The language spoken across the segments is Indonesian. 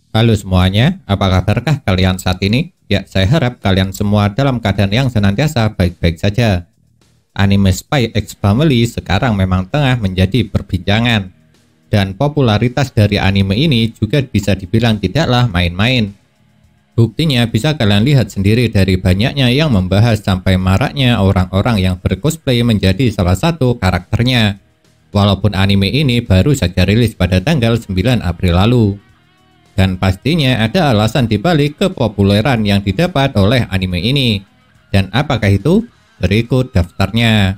Halo semuanya, apa kabarkah kalian saat ini? Ya, saya harap kalian semua dalam keadaan yang senantiasa baik-baik saja. Anime Spy X Family sekarang memang tengah menjadi perbincangan. Dan popularitas dari anime ini juga bisa dibilang tidaklah main-main. Buktinya bisa kalian lihat sendiri dari banyaknya yang membahas sampai maraknya orang-orang yang bercosplay menjadi salah satu karakternya. Walaupun anime ini baru saja rilis pada tanggal 9 April lalu. Dan pastinya ada alasan dibalik kepopuleran yang didapat oleh anime ini. Dan apakah itu? Berikut daftarnya.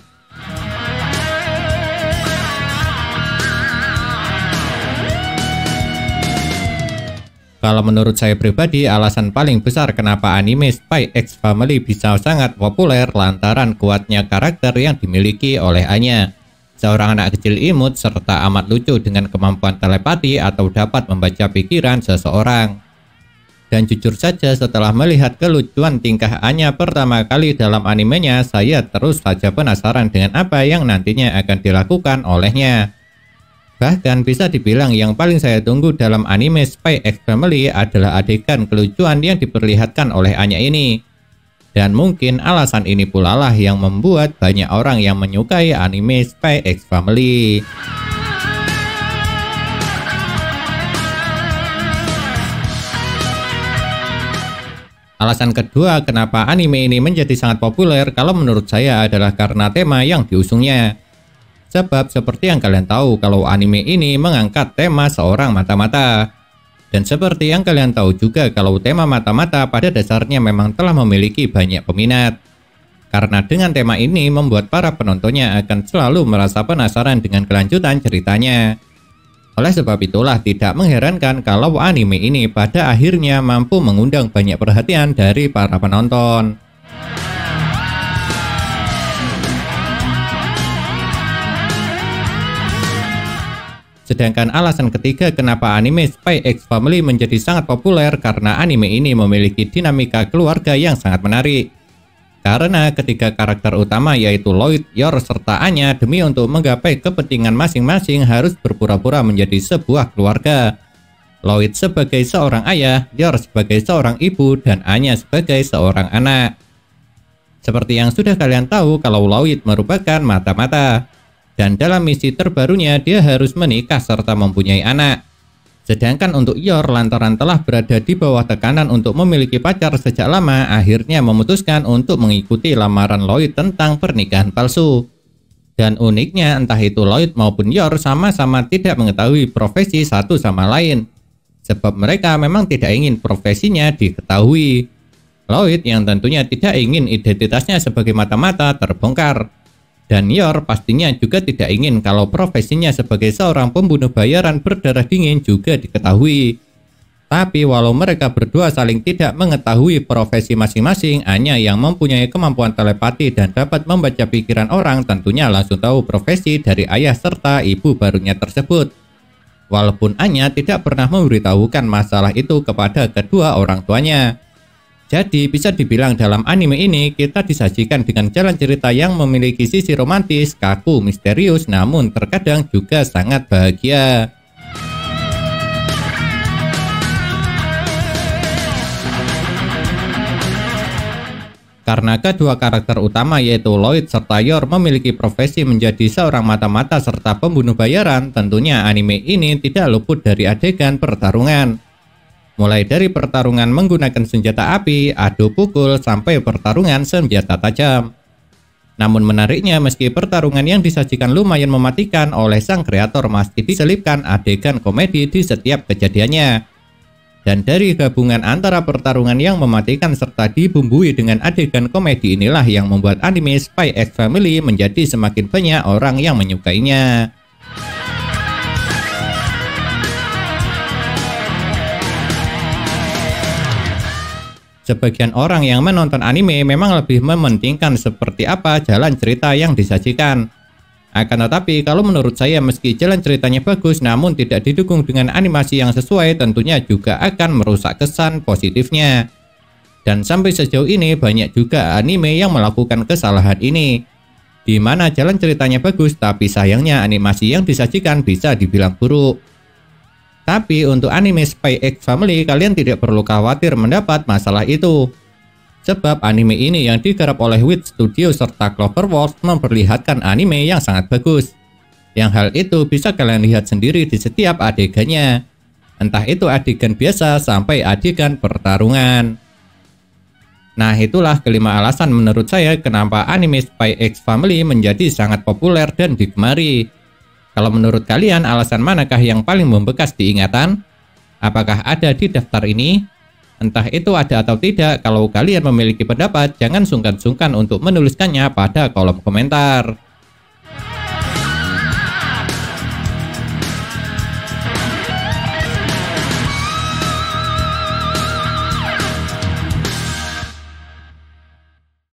Kalau menurut saya pribadi, alasan paling besar kenapa anime Spy X Family bisa sangat populer lantaran kuatnya karakter yang dimiliki oleh Anya. Seorang anak kecil imut serta amat lucu dengan kemampuan telepati atau dapat membaca pikiran seseorang. Dan jujur saja setelah melihat kelucuan tingkah Anya pertama kali dalam animenya, saya terus saja penasaran dengan apa yang nantinya akan dilakukan olehnya. Bahkan bisa dibilang yang paling saya tunggu dalam anime Spy X Family adalah adegan kelucuan yang diperlihatkan oleh Anya ini. Dan mungkin alasan ini pula lah yang membuat banyak orang yang menyukai anime Spy X Family. Alasan kedua kenapa anime ini menjadi sangat populer kalau menurut saya adalah karena tema yang diusungnya. Sebab seperti yang kalian tahu kalau anime ini mengangkat tema seorang mata-mata. Dan seperti yang kalian tahu juga kalau tema mata-mata pada dasarnya memang telah memiliki banyak peminat. Karena dengan tema ini membuat para penontonnya akan selalu merasa penasaran dengan kelanjutan ceritanya. Oleh sebab itulah tidak mengherankan kalau anime ini pada akhirnya mampu mengundang banyak perhatian dari para penonton. Sedangkan alasan ketiga kenapa anime Spy X Family menjadi sangat populer karena anime ini memiliki dinamika keluarga yang sangat menarik. Karena ketiga karakter utama yaitu Lloyd, Yor, serta Anya demi untuk menggapai kepentingan masing-masing harus berpura-pura menjadi sebuah keluarga. Lloyd sebagai seorang ayah, Yor sebagai seorang ibu, dan Anya sebagai seorang anak. Seperti yang sudah kalian tahu kalau Lloyd merupakan mata-mata. Dan dalam misi terbarunya dia harus menikah serta mempunyai anak. Sedangkan untuk Yor lantaran telah berada di bawah tekanan untuk memiliki pacar sejak lama, akhirnya memutuskan untuk mengikuti lamaran Lloyd tentang pernikahan palsu. Dan uniknya entah itu Lloyd maupun Yor sama-sama tidak mengetahui profesi satu sama lain. Sebab mereka memang tidak ingin profesinya diketahui. Lloyd yang tentunya tidak ingin identitasnya sebagai mata-mata terbongkar. Dan Yor pastinya juga tidak ingin kalau profesinya sebagai seorang pembunuh bayaran berdarah dingin juga diketahui. Tapi walau mereka berdua saling tidak mengetahui profesi masing-masing, Anya yang mempunyai kemampuan telepati dan dapat membaca pikiran orang tentunya langsung tahu profesi dari ayah serta ibu barunya tersebut. Walaupun Anya tidak pernah memberitahukan masalah itu kepada kedua orang tuanya. Jadi bisa dibilang dalam anime ini kita disajikan dengan jalan cerita yang memiliki sisi romantis, kaku, misterius, namun terkadang juga sangat bahagia. Karena kedua karakter utama yaitu Lloyd serta Yor memiliki profesi menjadi seorang mata-mata serta pembunuh bayaran, tentunya anime ini tidak luput dari adegan pertarungan. Mulai dari pertarungan menggunakan senjata api, adu pukul, sampai pertarungan senjata tajam. Namun menariknya meski pertarungan yang disajikan lumayan mematikan, oleh sang kreator masih diselipkan adegan komedi di setiap kejadiannya. Dan dari gabungan antara pertarungan yang mematikan serta dibumbui dengan adegan komedi inilah yang membuat anime Spy X Family menjadi semakin banyak orang yang menyukainya. Sebagian orang yang menonton anime memang lebih mementingkan seperti apa jalan cerita yang disajikan. Akan tetapi kalau menurut saya meski jalan ceritanya bagus namun tidak didukung dengan animasi yang sesuai tentunya juga akan merusak kesan positifnya. Dan sampai sejauh ini banyak juga anime yang melakukan kesalahan ini. Di mana jalan ceritanya bagus tapi sayangnya animasi yang disajikan bisa dibilang buruk. Tapi untuk anime Spy X Family, kalian tidak perlu khawatir mendapat masalah itu. Sebab anime ini yang digarap oleh Wit Studio serta Cloverworks memperlihatkan anime yang sangat bagus. Yang hal itu bisa kalian lihat sendiri di setiap adegannya. Entah itu adegan biasa sampai adegan pertarungan. Nah, itulah kelima alasan menurut saya kenapa anime Spy X Family menjadi sangat populer dan digemari. Kalau menurut kalian alasan manakah yang paling membekas di ingatan? Apakah ada di daftar ini? Entah itu ada atau tidak, kalau kalian memiliki pendapat, jangan sungkan-sungkan untuk menuliskannya pada kolom komentar.